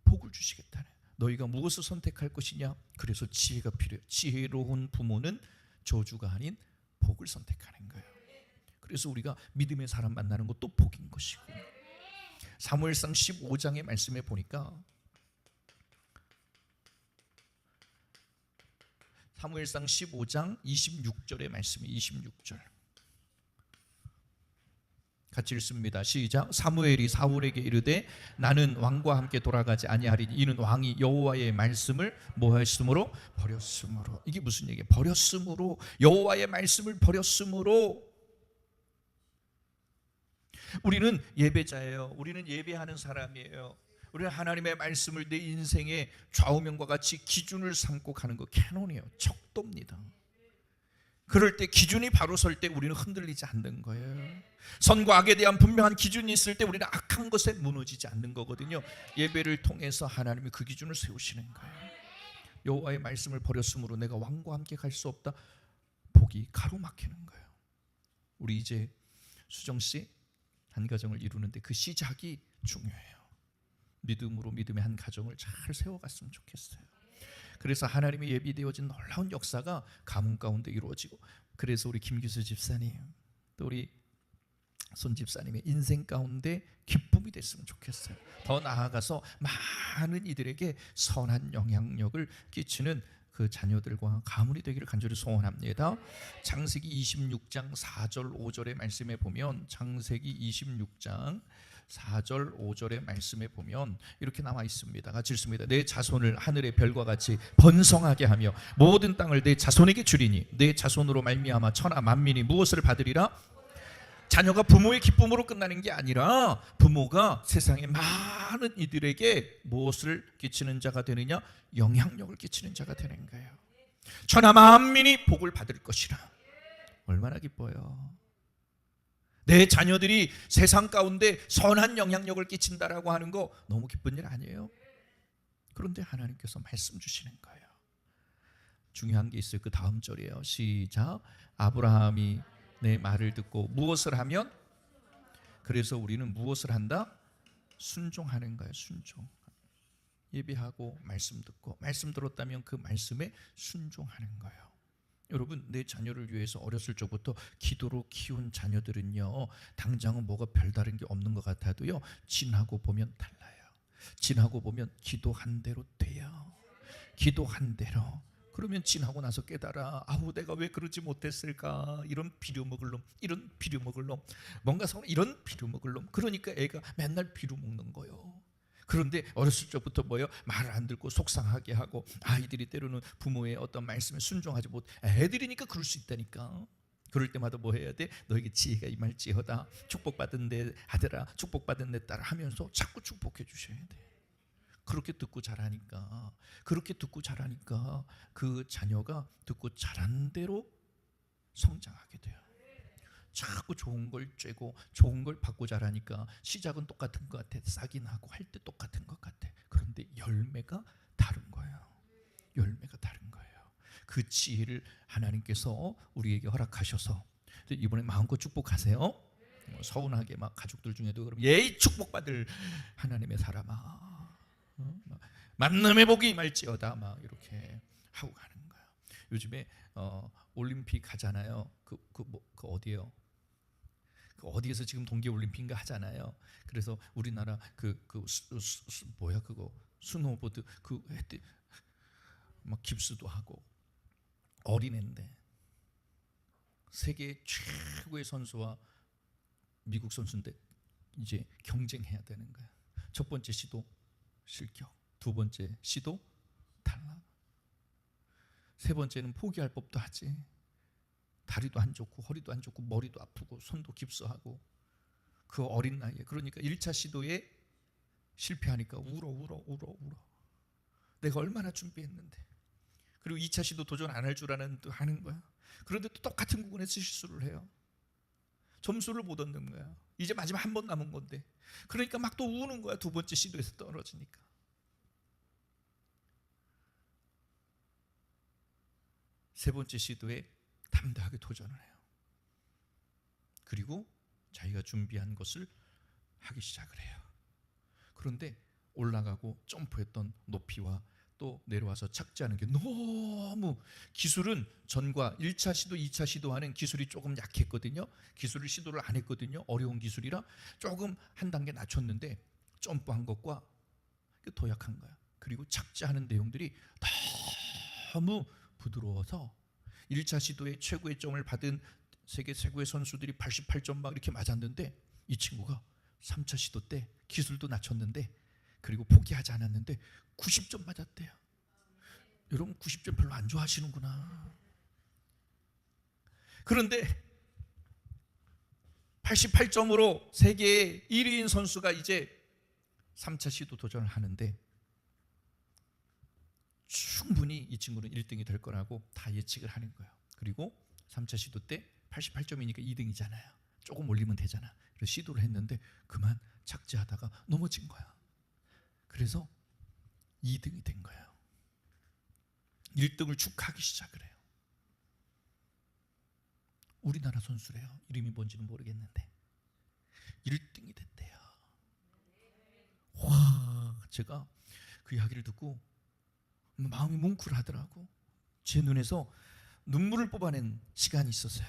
복을 주시겠다네. 너희가 무엇을 선택할 것이냐? 그래서 지혜가 필요해요. 지혜로운 부모는 저주가 아닌 복을 선택하는 거예요. 그래서 우리가 믿음의 사람 만나는 것도 복인 것이고, 사무엘상 15장의 말씀에 보니까 사무엘상 15장 26절의 말씀이 26절 같이 읽습니다. 시작. 사무엘이 사울에게 이르되 나는 왕과 함께 돌아가지 아니하리니 이는 왕이 여호와의 말씀을 뭐하였으므로? 버렸으므로. 이게 무슨 얘기예요? 버렸으므로. 여호와의 말씀을 버렸으므로. 우리는 예배자예요. 우리는 예배하는 사람이에요. 우리는 하나님의 말씀을 내 인생의 좌우명과 같이 기준을 삼고 가는 거 캐논이에요. 척도입니다. 그럴 때 기준이 바로 설 때 우리는 흔들리지 않는 거예요. 선과 악에 대한 분명한 기준이 있을 때 우리는 악한 것에 무너지지 않는 거거든요. 예배를 통해서 하나님이 그 기준을 세우시는 거예요. 여호와의 말씀을 버렸으므로 내가 왕과 함께 갈 수 없다. 복이 가로막히는 거예요. 우리 이제 수정씨 한 가정을 이루는데 그 시작이 중요해요. 믿음으로 믿음의 한 가정을 잘 세워갔으면 좋겠어요. 그래서 하나님의 예비되어진 놀라운 역사가 가문 가운데 이루어지고, 그래서 우리 김규수 집사님 또 우리 손 집사님의 인생 가운데 기쁨이 됐으면 좋겠어요. 더 나아가서 많은 이들에게 선한 영향력을 끼치는 그 자녀들과 가문이 되기를 간절히 소원합니다. 창세기 26장 4절 5절의 말씀에 보면, 창세기 26장 4절 5절의 말씀에 보면 이렇게 나와 있습니다. 같이 읽습니다. 내 자손을 하늘의 별과 같이 번성하게 하며 모든 땅을 내 자손에게 주리니 내 자손으로 말미암아 천하 만민이 무엇을 받으리라? 자녀가 부모의 기쁨으로 끝나는 게 아니라 부모가 세상의 많은 이들에게 무엇을 끼치는 자가 되느냐? 영향력을 끼치는 자가 되는 거예요. 천하 만민이 복을 받을 것이라. 얼마나 기뻐요. 내 자녀들이 세상 가운데 선한 영향력을 끼친다라고 하는 거 너무 기쁜 일 아니에요? 그런데 하나님께서 말씀 주시는 거예요. 중요한 게 있어요. 그 다음 절이에요. 시작. 아브라함이 내 말을 듣고 무엇을 하면? 그래서 우리는 무엇을 한다? 순종하는 거예요. 순종. 예배하고 말씀 듣고, 말씀 들었다면 그 말씀에 순종하는 거예요. 여러분, 내 자녀를 위해서 어렸을 적부터 기도로 키운 자녀들은요, 당장은 뭐가 별다른 게 없는 것 같아도요, 지나고 보면 달라요. 지나고 보면 기도한 대로 돼요. 기도한 대로. 그러면 지나고 나서 깨달아, 아우 내가 왜 그러지 못했을까, 이런 비려먹을 놈, 이런 비려먹을 놈, 뭔가 이런 비려먹을 놈. 그러니까 애가 맨날 비려먹는 거예요. 그런데 어렸을 적부터 뭐예요? 말을 안 듣고 속상하게 하고, 아이들이 때로는 부모의 어떤 말씀에 순종하지 못, 애들이니까 그럴 수 있다니까. 그럴 때마다 뭐 해야 돼? 너에게 지혜가 임할지어다, 축복받은 내 아들아, 축복받은 내 딸 하면서 자꾸 축복해 주셔야 돼. 그렇게 듣고 자라니까, 그렇게 듣고 자라니까 그 자녀가 듣고 자란 대로 성장하게 돼요. 자꾸 좋은 걸 쬐고 좋은 걸 받고 자라니까 시작은 똑같은 것 같아. 싹이 나고 할 때 똑같은 것 같아. 그런데 열매가 다른 거예요. 열매가 다른 거예요. 그 지혜를 하나님께서 우리에게 허락하셔서 이번에 마음껏 축복하세요. 서운하게 막 가족들 중에도 그럼 예의 축복받을 하나님의 사람아, 만남의 복이 임할지어다, 막 이렇게 하고 가는 거예요. 요즘에 올림픽 하잖아요. 그 어디예요? 그 어디에서 지금 동계올림픽인가 하잖아요. 그래서 우리나라 뭐야 그거 스노보드 그 했대, 막 깁스도 하고, 어린애인데 세계 최고의 선수와 미국 선수인데 이제 경쟁해야 되는 거야. 첫 번째 시도 실격, 두 번째 시도 탈락, 세 번째는 포기할 법도 하지. 다리도 안 좋고 허리도 안 좋고 머리도 아프고 손도 깁스하고, 그 어린 나이에. 그러니까 1차 시도에 실패하니까 울어. 내가 얼마나 준비했는데. 그리고 2차 시도 도전 안 할 줄 아는 또 하는 거야. 그런데 또 똑같은 부분에서 실수를 해요. 점수를 못 얻는 거야. 이제 마지막 한 번 남은 건데. 그러니까 막 또 우는 거야. 두 번째 시도에서 떨어지니까. 세 번째 시도에 담대하게 도전을 해요. 그리고 자기가 준비한 것을 하기 시작을 해요. 그런데 올라가고 점프했던 높이와 또 내려와서 착지하는 게 너무, 기술은 전과 1차 시도 2차 시도하는 기술이 조금 약했거든요. 기술을 시도를 안 했거든요. 어려운 기술이라 조금 한 단계 낮췄는데 점프한 것과 더 약한 거야. 그리고 착지하는 내용들이 너무 부드러워서 1차 시도에 최고의 점을 받은 세계 최고의 선수들이 88점 막 이렇게 맞았는데, 이 친구가 3차 시도 때 기술도 낮췄는데 그리고 포기하지 않았는데 90점 맞았대요. 여러분 90점 별로 안 좋아하시는구나. 그런데 88점으로 세계의 1위인 선수가 이제 3차 시도 도전을 하는데, 충분히 이 친구는 1등이 될 거라고 다 예측을 하는 거예요. 그리고 3차 시도 때 88점이니까 2등이잖아요. 조금 올리면 되잖아. 그래서 시도를 했는데 그만 착지하다가 넘어진 거야. 그래서 2등이 된 거예요. 1등을 축하하기 시작을 해요. 우리나라 선수래요. 이름이 뭔지는 모르겠는데 1등이 됐대요. 와, 제가 그 이야기를 듣고 마음이 뭉클하더라고. 제 눈에서 눈물을 뽑아낸 시간이 있었어요.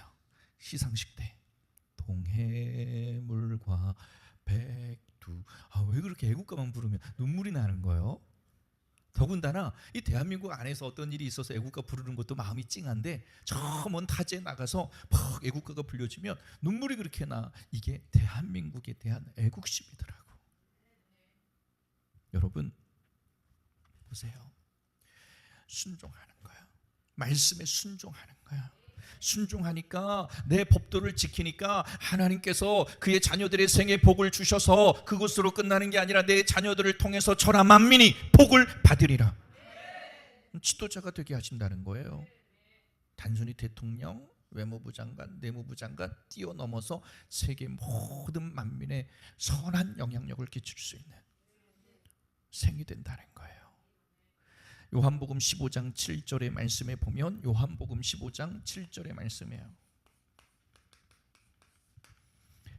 시상식 때 동해물과 백두, 왜 그렇게 애국가만 부르면 눈물이 나는 거예요? 더군다나 이 대한민국 안에서 어떤 일이 있어서 애국가 부르는 것도 마음이 찡한데, 저 먼 타지에 나가서 막 애국가가 불려지면 눈물이 그렇게 나. 이게 대한민국에 대한 애국심이더라고. 여러분 보세요. 순종하는 거야. 말씀에 순종하는 거야. 순종하니까, 내 법도를 지키니까 하나님께서 그의 자녀들의 생에 복을 주셔서 그것으로 끝나는 게 아니라 내 자녀들을 통해서 천하 만민이 복을 받으리라. 지도자가 되게 하신다는 거예요. 단순히 대통령, 외무부 장관, 내무부 장관 뛰어넘어서 세계 모든 만민의 선한 영향력을 끼칠 수 있는 생이 된다는 거예요. 요한복음 15장 7절의 말씀에 보면, 요한복음 15장 7절의 말씀이에요.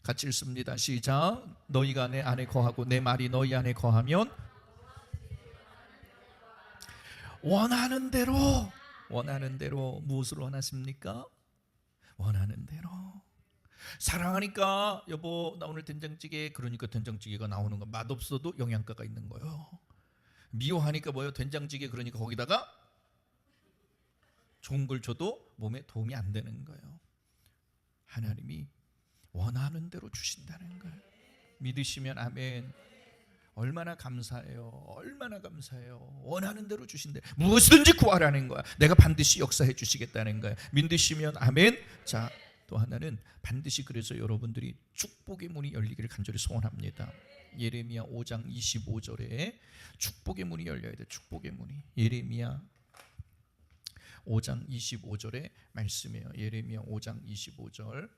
같이 읽습니다. 시작. 너희가 내 안에 거하고 내 말이 너희 안에 거하면 원하는 대로 무엇을 원하십니까? 원하는 대로. 사랑하니까 여보 나 오늘 된장찌개, 그러니까 된장찌개가 나오는 거. 맛없어도 영양가가 있는 거예요. 미워하니까 뭐예요? 된장찌개, 그러니까 거기다가 좋은 걸 줘도 몸에 도움이 안 되는 거예요. 하나님이 원하는 대로 주신다는 거예요. 믿으시면 아멘. 얼마나 감사해요. 얼마나 감사해요. 원하는 대로 주신대. 무엇이든지 구하라는 거야. 내가 반드시 역사해 주시겠다는 거야. 믿으시면 아멘. 자, 또 하나는 반드시, 그래서 여러분들이 축복의 문이 열리기를 간절히 소원합니다. 예레미야 5장 25절에 축복의 문이 열려야 돼. 축복의 문이. 예레미야 5장 25절의 말씀이에요. 예레미야 5장 25절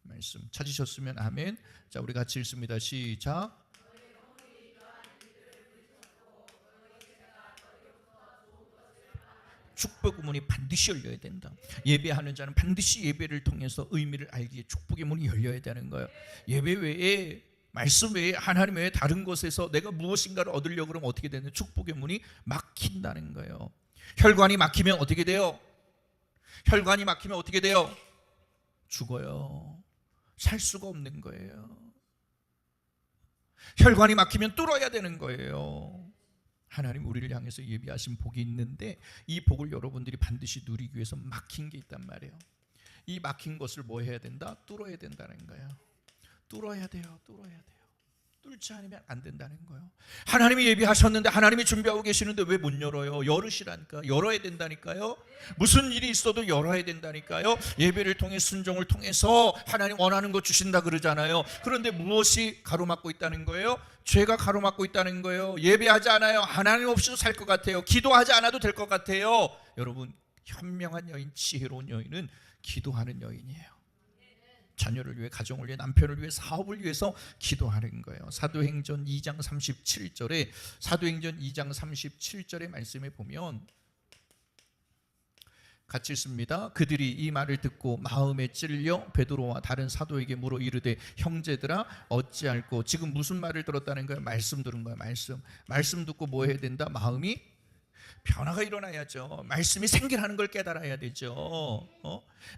말씀 찾으셨으면 아멘. 자, 우리 같이 읽습니다. 시작. 축복의 문이 반드시 열려야 된다. 예배하는 자는 반드시 예배를 통해서 의미를 알기에 축복의 문이 열려야 되는 거예요. 예배 외에, 말씀 외에, 하나님 외에 다른 곳에서 내가 무엇인가를 얻으려고 그러면 어떻게 되는? 축복의 문이 막힌다는 거예요. 혈관이 막히면 어떻게 돼요? 혈관이 막히면 어떻게 돼요? 죽어요. 살 수가 없는 거예요. 혈관이 막히면 뚫어야 되는 거예요. 하나님 우리를 향해서 예비하신 복이 있는데 이 복을 여러분들이 반드시 누리기 위해서 막힌 게 있단 말이에요. 이 막힌 것을 뭐 해야 된다? 뚫어야 된다는 거예요. 뚫어야 돼요. 뚫지 않으면 안 된다는 거예요. 하나님이 예비하셨는데, 하나님이 준비하고 계시는데 왜 못 열어요? 열으시라니까. 열어야 된다니까요. 무슨 일이 있어도 열어야 된다니까요. 예배를 통해, 순종을 통해서 하나님 원하는 거 주신다 그러잖아요. 그런데 무엇이 가로막고 있다는 거예요? 죄가 가로막고 있다는 거예요. 예배하지 않아요. 하나님 없이도 살 것 같아요. 기도하지 않아도 될 것 같아요. 여러분, 현명한 여인, 지혜로운 여인은 기도하는 여인이에요. 자녀를 위해, 가정을 위해, 남편을 위해, 사업을 위해서 기도하는 거예요. 사도행전 2장 37절에 사도행전 2장 37절의 말씀에 보면 같이 읽습니다. 그들이 이 말을 듣고 마음에 찔려 베드로와 다른 사도에게 물어 이르되 형제들아 어찌할꼬. 지금 무슨 말을 들었다는 거예요? 말씀 들은 거예요. 말씀 듣고 뭐 해야 된다? 마음이 변화가 일어나야죠. 말씀이 생기라는 걸 깨달아야 되죠.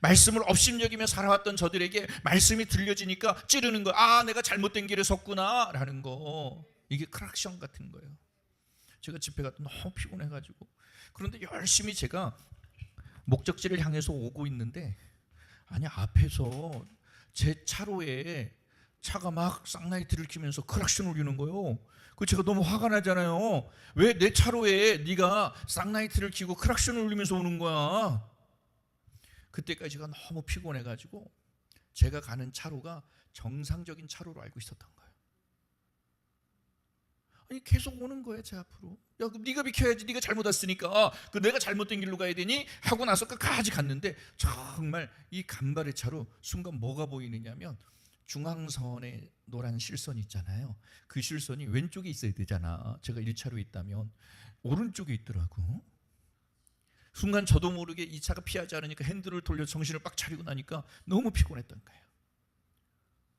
말씀을 업신여기며 살아왔던 저들에게 말씀이 들려지니까 찌르는 거예요. 아, 내가 잘못된 길에 섰구나 라는 거. 이게 크락션 같은 거예요. 제가 집회 갔다 너무 피곤해가지고, 그런데 열심히 제가 목적지를 향해서 오고 있는데, 아니 앞에서 제 차로에 차가 막 쌍라이트를 켜면서 크락션 울리는 거예요. 그 제가 너무 화가 나잖아요. 왜 내 차로에 네가 쌍라이트를 켜고 크락션을 울리면서 오는 거야? 그때까지 제가 너무 피곤해가지고 제가 가는 차로가 정상적인 차로로 알고 있었던 거예요. 아니 계속 오는 거예요, 제 앞으로. 야, 그럼 네가 비켜야지. 네가 잘못 왔으니까. 그 내가 잘못된 길로 가야 되니 하고 나서 끝까지 갔는데, 정말 이 간발의 차로 순간 뭐가 보이느냐면, 중앙선에 노란 실선이 있잖아요. 그 실선이 왼쪽에 있어야 되잖아. 제가 1차로에 있다면 오른쪽에 있더라고. 순간 저도 모르게 이 차가 피하지 않으니까 핸들을 돌려 정신을 빡 차리고 나니까 너무 피곤했던 거예요.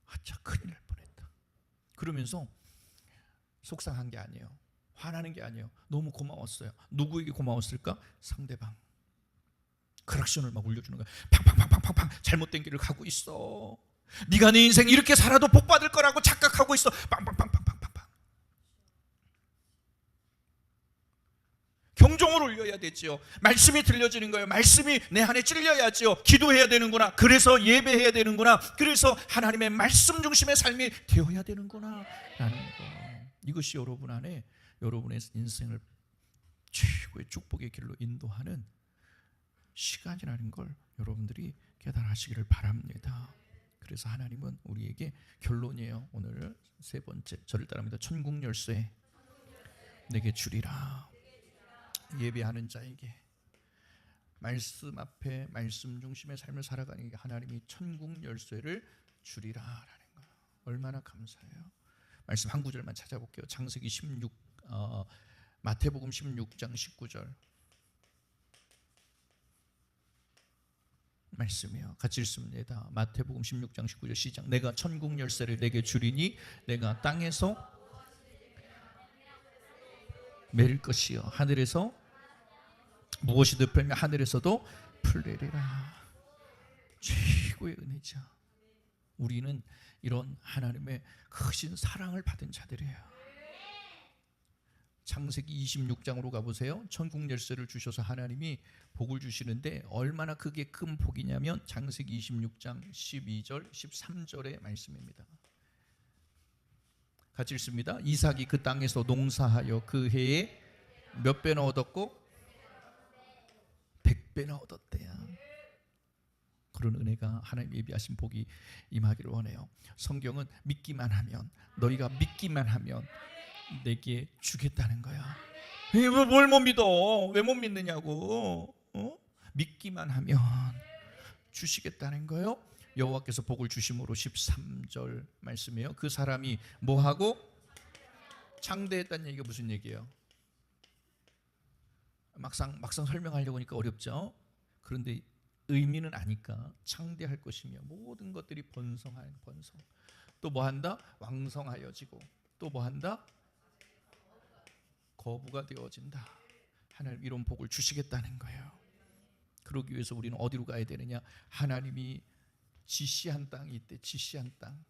아차, 큰일 날 뻔했다. 그러면서 속상한 게 아니에요. 화나는 게 아니에요. 너무 고마웠어요. 누구에게 고마웠을까? 상대방. 크락션을 막 울려주는 거야. 팡팡팡팡팡팡. 잘못된 길을 가고 있어. 네가 네 인생 이렇게 살아도 복 받을 거라고 착각하고 있어. 빵빵빵빵빵빵. 경종을 울려야 되지요. 말씀이 들려지는 거예요. 말씀이 내 안에 찔려야지요. 기도해야 되는구나. 그래서 예배해야 되는구나. 그래서 하나님의 말씀 중심의 삶이 되어야 되는구나 라는 거. 이것이 여러분 안에 여러분의 인생을 최고의 축복의 길로 인도하는 시간이라는 걸 여러분들이 깨달으시기를 바랍니다. 그래서 하나님은 우리에게 결론이에요. 오늘 세 번째, 저를 따릅니다. 천국 열쇠 내게 주리라. 예배하는 자에게, 말씀 앞에 말씀 중심의 삶을 살아가는 게 하나님이 천국 열쇠를 주리라라는 거예요. 얼마나 감사해요. 말씀 한 구절만 찾아볼게요. 창세기 16, 마태복음 16장 19절. 말씀이에요. 같이 읽습니다. 마태복음 16장 19절 시작. 내가 천국 열쇠를 내게 주리니 내가 땅에서 매일 것이요 하늘에서 무엇이든 풀면 하늘에서도 풀리리라. 최고의 은혜죠. 우리는 이런 하나님의 크신 사랑을 받은 자들이에요. 창세기 26장으로 가보세요. 천국 열쇠를 주셔서 하나님이 복을 주시는데 얼마나 그게 큰 복이냐면 창세기 26장 12절 13절의 말씀입니다. 같이 읽습니다. 이삭이 그 땅에서 농사하여 그 해에 몇 배나 얻었고 100배나 얻었대요. 그런 은혜가 하나님 예비하신 복이 임하기를 원해요. 성경은 믿기만 하면, 너희가 믿기만 하면 내게 주겠다는 거야. 뭘 못 믿어? 왜 못 믿느냐고. 믿기만 하면 주시겠다는 거예요. 여호와께서 복을 주심으로 13절 말씀이에요. 그 사람이 뭐하고? 창대했다는 얘기가 무슨 얘기예요? 막상 설명하려고 하니까 어렵죠. 그런데 의미는 아니까 창대할 것이며 모든 것들이 번성하는 번성. 또 뭐한다? 왕성하여지고. 또 뭐한다? 거부가 되어진다. 하나님 이런 복을 주시겠다는 거예요. 그러기 위해서 우리는 어디로 가야 되느냐? 하나님이 지시한 땅이 있대. 지시한 땅.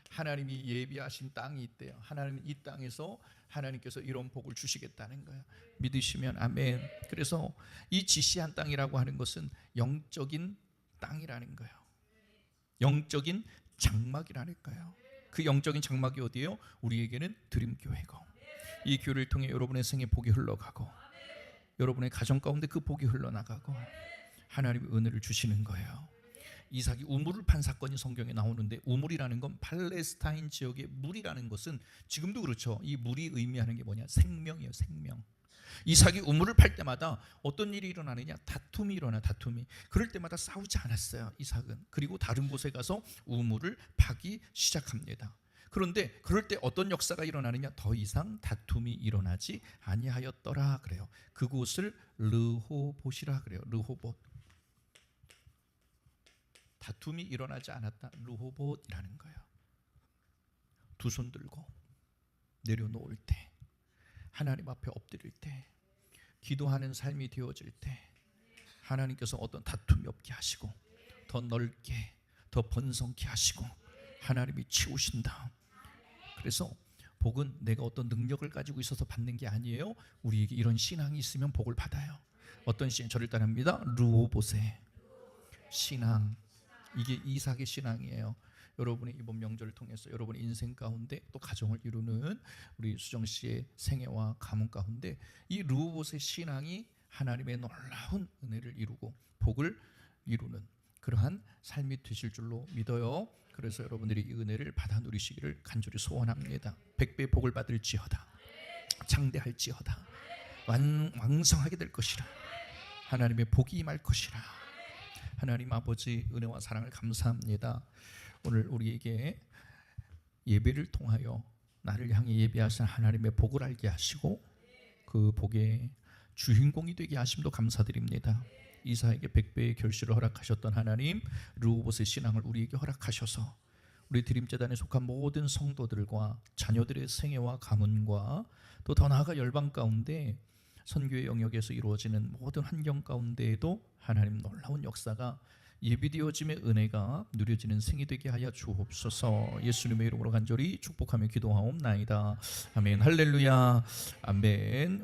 하나님이 예비하신 땅이 있대요. 하나님 이 땅에서 하나님께서 이런 복을 주시겠다는 거예요. 믿으시면 아멘. 그래서 이 지시한 땅이라고 하는 것은 영적인 땅이라는 거예요. 영적인 장막이라는 거예요. 그 영적인 장막이 어디예요? 우리에게는 드림교회고, 이 교회를 통해 여러분의 생에 복이 흘러가고 여러분의 가정 가운데 그 복이 흘러나가고 하나님의 은혜를 주시는 거예요. 이삭이 우물을 판 사건이 성경에 나오는데, 우물이라는 건 팔레스타인 지역의 물이라는 것은 지금도 그렇죠. 이 물이 의미하는 게 뭐냐? 생명이에요. 생명. 이삭이 우물을 팔 때마다 어떤 일이 일어나느냐? 다툼이 일어나. 다툼이. 그럴 때마다 싸우지 않았어요, 이삭은. 그리고 다른 곳에 가서 우물을 파기 시작합니다. 그런데 그럴 때 어떤 역사가 일어나느냐? 더 이상 다툼이 일어나지 아니하였더라 그래요. 그곳을 르호봇이라 그래요. 르호봇. 다툼이 일어나지 않았다. 르호봇이라는 거예요. 두 손 들고 내려놓을 때, 하나님 앞에 엎드릴 때, 기도하는 삶이 되어질 때 하나님께서 어떤 다툼이 없게 하시고 더 넓게 더 번성케 하시고 하나님이 치우신다. 그래서 복은 내가 어떤 능력을 가지고 있어서 받는 게 아니에요. 우리에게 이런 신앙이 있으면 복을 받아요. 어떤 신앙? 저를 따릅니다. 르호봇의 신앙. 이게 이삭의 신앙이에요. 여러분의 이번 명절을 통해서 여러분의 인생 가운데 또 가정을 이루는 우리 수정 씨의 생애와 가문 가운데 이 르호봇의 신앙이 하나님의 놀라운 은혜를 이루고 복을 이루는 그러한 삶이 되실 줄로 믿어요. 그래서 여러분들이 이 은혜를 받아 누리시기를 간절히 소원합니다. 100배 복을 받을지어다. 창대할지어다. 왕성하게 될 것이라. 하나님의 복이 임할 것이라. 하나님 아버지 은혜와 사랑을 감사합니다. 오늘 우리에게 예배를 통하여 나를 향해 예배하신 하나님의 복을 알게 하시고 그 복의 주인공이 되게 하심도 감사드립니다. 이삭에게 100배의 결실을 허락하셨던 하나님, 르호봇의 신앙을 우리에게 허락하셔서 우리 드림재단에 속한 모든 성도들과 자녀들의 생애와 가문과 또 더 나아가 열방 가운데 선교의 영역에서 이루어지는 모든 환경 가운데에도 하나님 놀라운 역사가 예비되어짐의 은혜가 누려지는 생이 되게 하여 주옵소서. 예수님의 이름으로 간절히 축복하며 기도하옵나이다. 아멘. 할렐루야. 아멘.